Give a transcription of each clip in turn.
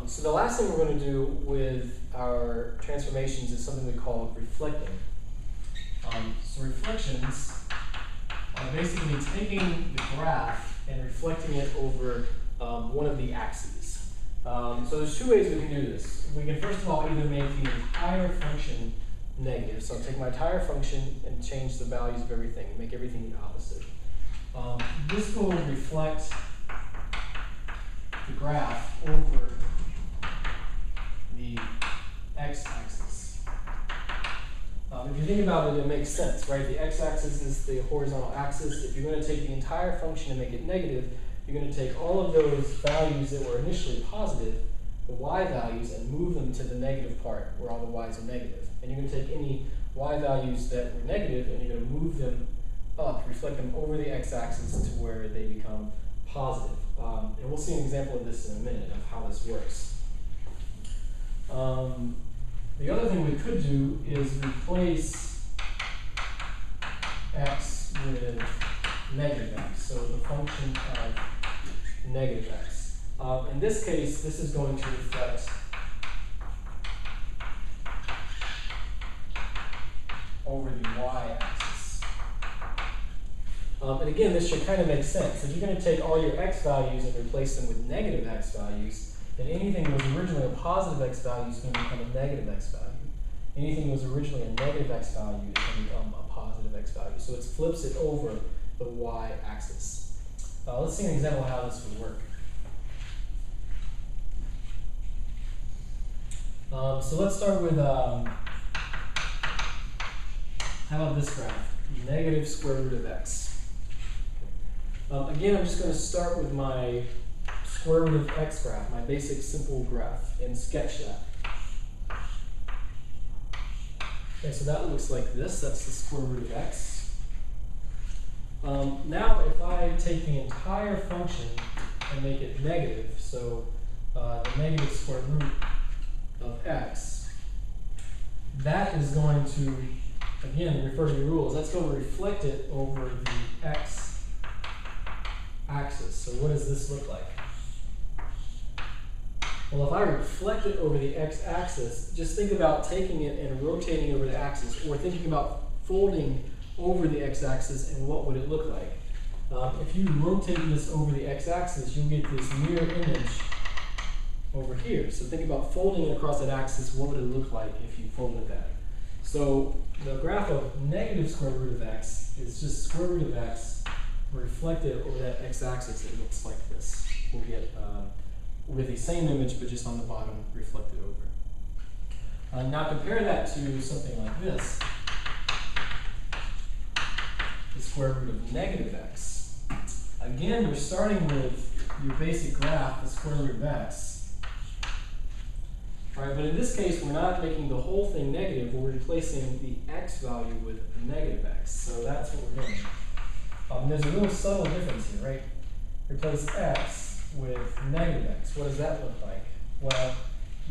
So the last thing we're going to do with our transformations is something we call reflecting. So reflections are basically taking the graph and reflecting it over one of the axes. So there's two ways we can do this. We can first of all either make the entire function negative. So I'll take my entire function and change the values of everything, make everything the opposite. This will reflect the graph over the x-axis. If you think about it, it makes sense, right? The x-axis is the horizontal axis. If you're going to take the entire function and make it negative, you're going to take all of those values that were initially positive, the y values, and move them to the negative part where all the y's are negative. And you're going to take any y values that were negative and you're going to move them up, reflect them over the x-axis to where they become positive. And we'll see an example of this in a minute of how this works. The other thing we could do is replace x with negative x, so the function of negative x. In this case, this is going to reflect over the y-axis. And again, this should kind of make sense. If you're going to take all your x values and replace them with negative x values, then anything that was originally a positive x value is going to become a negative x value. Anything that was originally a negative x value is going to become a positive x value. So it flips it over the y-axis. Let's see an example of how this would work. So let's start with, how about this graph? Negative square root of x. Again, I'm just going to start with my square root of x graph, my basic simple graph, and sketch that. Okay, so that looks like this. That's the square root of x. Now, if I take the entire function and make it negative, so the negative square root of x, that is going to, again, refer to the rules, that's going to reflect it over the x-axis. So what does this look like? Well, if I reflect it over the x-axis, just think about taking it and rotating over the axis, or thinking about folding over the x-axis, and what would it look like? If you rotate this over the x-axis, you'll get this mirror image over here. So think about folding it across that axis. What would it look like if you folded that? So the graph of negative square root of x is just square root of x reflected over that x-axis. It looks like this. We'll get the same image, but just on the bottom reflected over. Now compare that to something like this. The square root of negative x. Again, we're starting with your basic graph, the square root of x. All right, but in this case, we're not making the whole thing negative. We're replacing the x value with a negative x. So that's what we're doing. There's a little subtle difference here, right? Replace x with negative x. What does that look like? Well,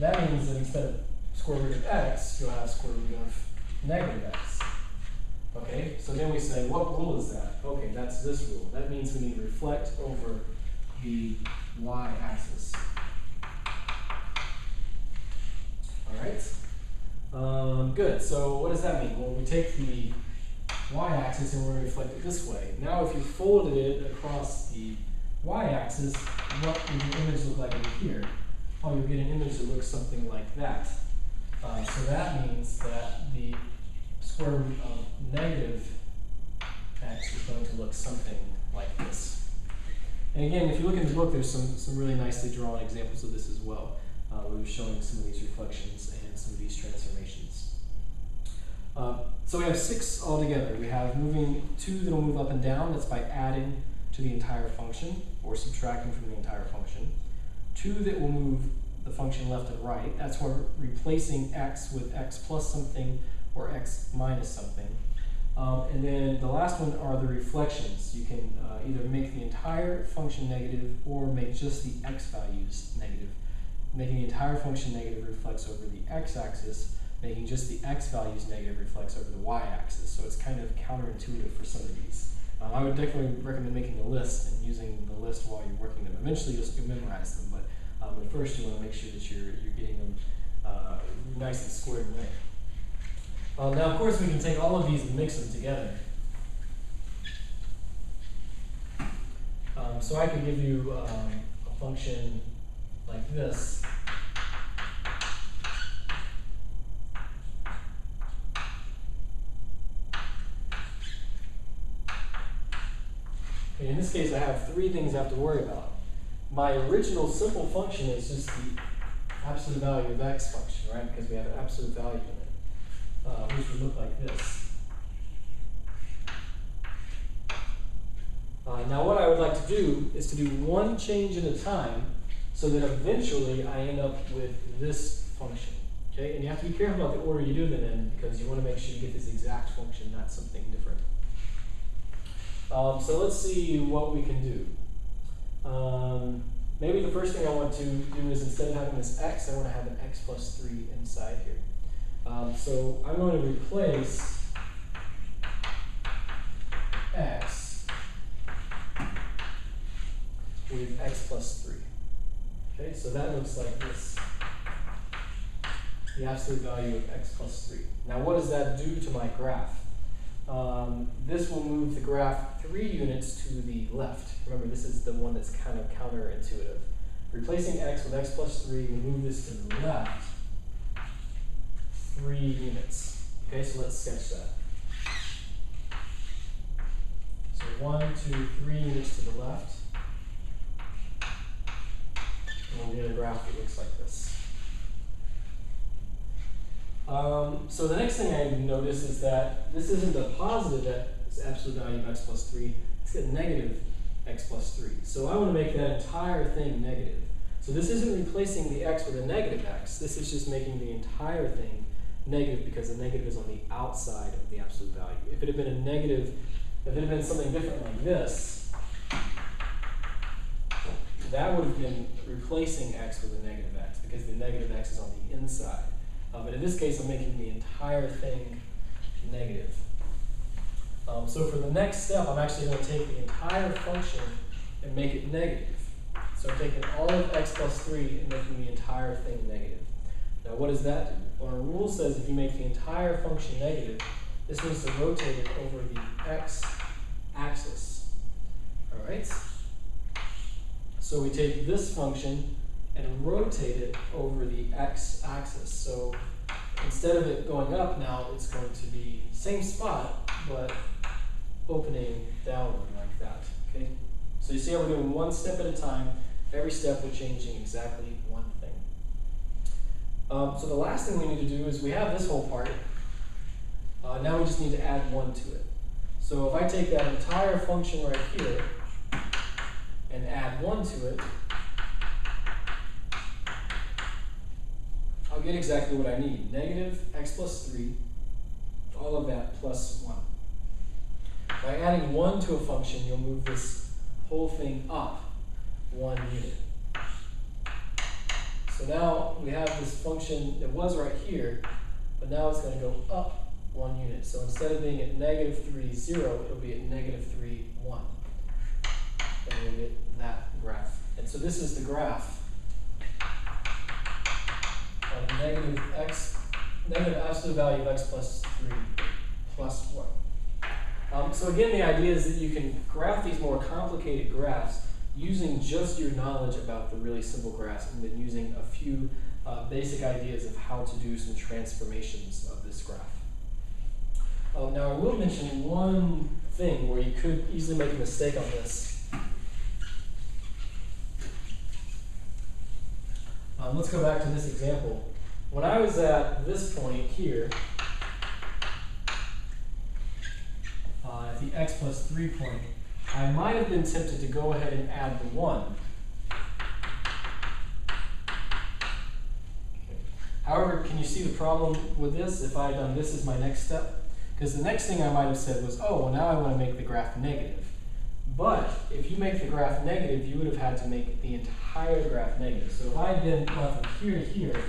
that means that instead of square root of x, you'll have square root of negative x. Okay, so then we say, what rule is that? Okay, that's this rule. That means we need to reflect over the y-axis. All right, good. So what does that mean? Well, we take the y-axis and we're going to reflect it this way. Now, if you folded it across the y-axis, what would the image look like over here? Oh, you'll get an image that looks something like that. So that means that the square root of negative x is going to look something like this. And again, if you look in the book, there's some really nicely drawn examples of this as well. We're showing some of these reflections and some of these transformations. So we have 6 altogether. We have moving 2 that will move up and down. That's by adding to the entire function or subtracting from the entire function. 2 that will move the function left and right. That's where replacing x with x plus something or x minus something. And then the last one are the reflections. You can either make the entire function negative or make just the x values negative. Making the entire function negative reflects over the x-axis. Making just the x values negative reflects over the y-axis. So it's kind of counterintuitive for some of these. I would definitely recommend making a list and using the list while you're working them. Eventually you'll memorize them, but But first you want to make sure that you're getting them nice and squared away. Now of course we can take all of these and mix them together. So I could give you a function like this. Okay, in this case I have three things I have to worry about. My original simple function is just the absolute value of x function, right? Because we have an absolute value in it, which would look like this. Now what I would like to do is to do one change at a time so that eventually I end up with this function. Okay, and you have to be careful about the order you do them in because you want to make sure you get this exact function, not something different. So let's see what we can do. Maybe the first thing I want to do is instead of having this x, I want to have an x plus 3 inside here. So I'm going to replace x with x plus 3. Okay, so that looks like this. The absolute value of x plus 3. Now what does that do to my graph? This will move the graph 3 units to the left. Remember, this is the one that's kind of counterintuitive. Replacing x with x plus 3 will move this to the left 3 units. Okay, so let's sketch that. So 1, 2, 3 units to the left. And we'll get a graph that looks like this. So the next thing I notice is that this isn't a positive absolute value of x plus 3, it's a negative x plus 3. So I want to make that entire thing negative. So this isn't replacing the x with a negative x, this is just making the entire thing negative because the negative is on the outside of the absolute value. If it had been a negative, if it had been something different like this, that would have been replacing x with a negative x because the negative x is on the inside. But in this case, I'm making the entire thing negative. So for the next step, I'm actually going to take the entire function and make it negative. So I'm taking all of x plus 3 and making the entire thing negative. Now what does that do? Well, our rule says if you make the entire function negative, this means to rotate it over the x-axis. All right? So we take this function and rotate it over the x-axis. So instead of it going up now, it's going to be same spot, but opening downward like that. Okay? So you see how we're doing one step at a time. Every step we're changing exactly one thing. So the last thing we need to do is we have this whole part. Now we just need to add 1 to it. So if I take that entire function right here and add 1 to it, I'll get exactly what I need. Negative x plus 3, all of that plus 1. By adding 1 to a function, you'll move this whole thing up 1 unit. So now we have this function that was right here, but now it's going to go up 1 unit. So instead of being at negative 3, 0, it'll be at negative 3, 1. And we'll get that graph. And so this is the graph of negative absolute value of x plus 3 plus 1. So again, the idea is that you can graph these more complicated graphs using just your knowledge about the really simple graphs and then using a few basic ideas of how to do some transformations of this graph. Now I will mention one thing where you could easily make a mistake on this. Let's go back to this example. When I was at this point here, at the x plus 3 point, I might have been tempted to go ahead and add the 1. However, can you see the problem with this if I had done this as my next step? Because the next thing I might have said was, oh, well now I want to make the graph negative. But if you make the graph negative, you would have had to make the entire graph negative. So if I had then gone from here to here,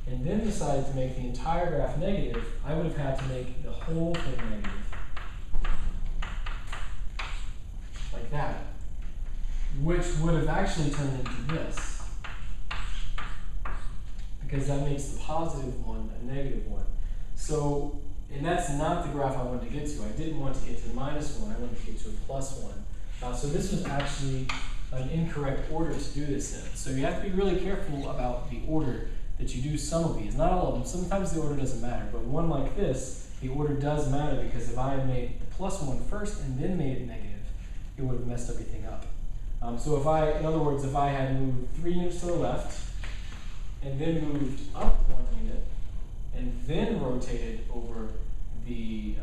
and then decided to make the entire graph negative, I would have had to make the whole thing negative. Like that. Which would have actually turned into this. because that makes the positive one a negative one. So, and that's not the graph I wanted to get to. I didn't want to get to the minus one, I wanted to get to a plus one. So this was actually an incorrect order to do this in. So you have to be really careful about the order that you do some of these. Not all of them. Sometimes the order doesn't matter, but one like this, the order does matter, because if I had made the plus one first and then made it negative, it would have messed everything up. So if I, in other words, if I had moved 3 units to the left and then moved up 1 unit and then rotated over the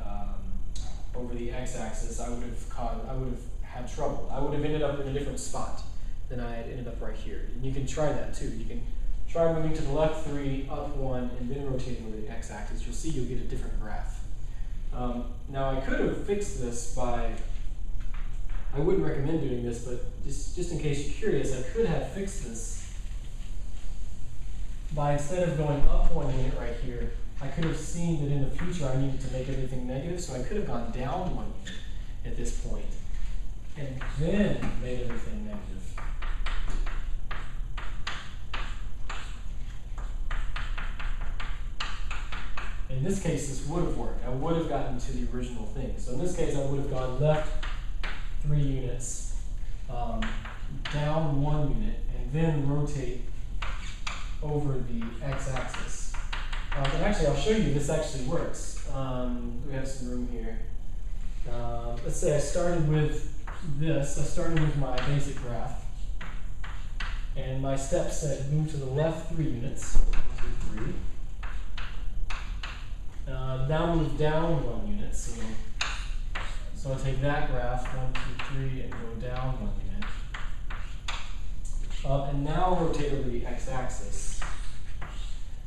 x-axis, I would have had trouble. I would have ended up in a different spot than I had ended up right here. And you can try that too. You can try moving to the left 3, up 1, and then rotating over the x-axis. You'll see you'll get a different graph. Now I could have fixed this by, I wouldn't recommend doing this, but just in case you're curious, I could have fixed this by, instead of going up 1 unit right here, I could have seen that in the future I needed to make everything negative, so I could have gone down 1 unit at this point and then made everything negative. In this case, this would have worked. I would have gotten to the original thing. So in this case, I would have gone left 3 units, down 1 unit, and then rotate over the x-axis. And actually, I'll show you this actually works. We have some room here. Let's say I started with this. I started with my basic graph, and my step said move to the left 3 units. 1, 2, 3. Now move down 1 unit. So I'll take that graph, 1, 2, 3, and go down 1 unit. And now rotate over the x-axis.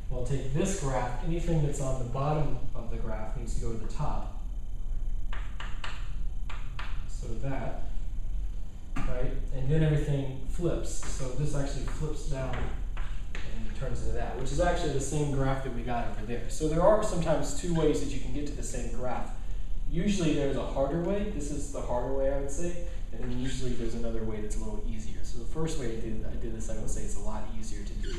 Well, I'll take this graph, anything that's on the bottom of the graph needs to go to the top. So that, right? And then everything flips. So this actually flips down and turns into that, which is actually the same graph that we got over there. So there are sometimes 2 ways that you can get to the same graph. Usually there's a harder way. This is the harder way, I would say. And then usually there's another way that's a little easier. So the first way I did this, I would say it's a lot easier to do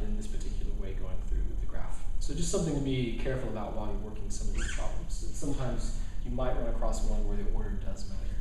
than this particular way going through the graph. So just something to be careful about while you're working some of these problems. Sometimes you might run across one where the order does matter.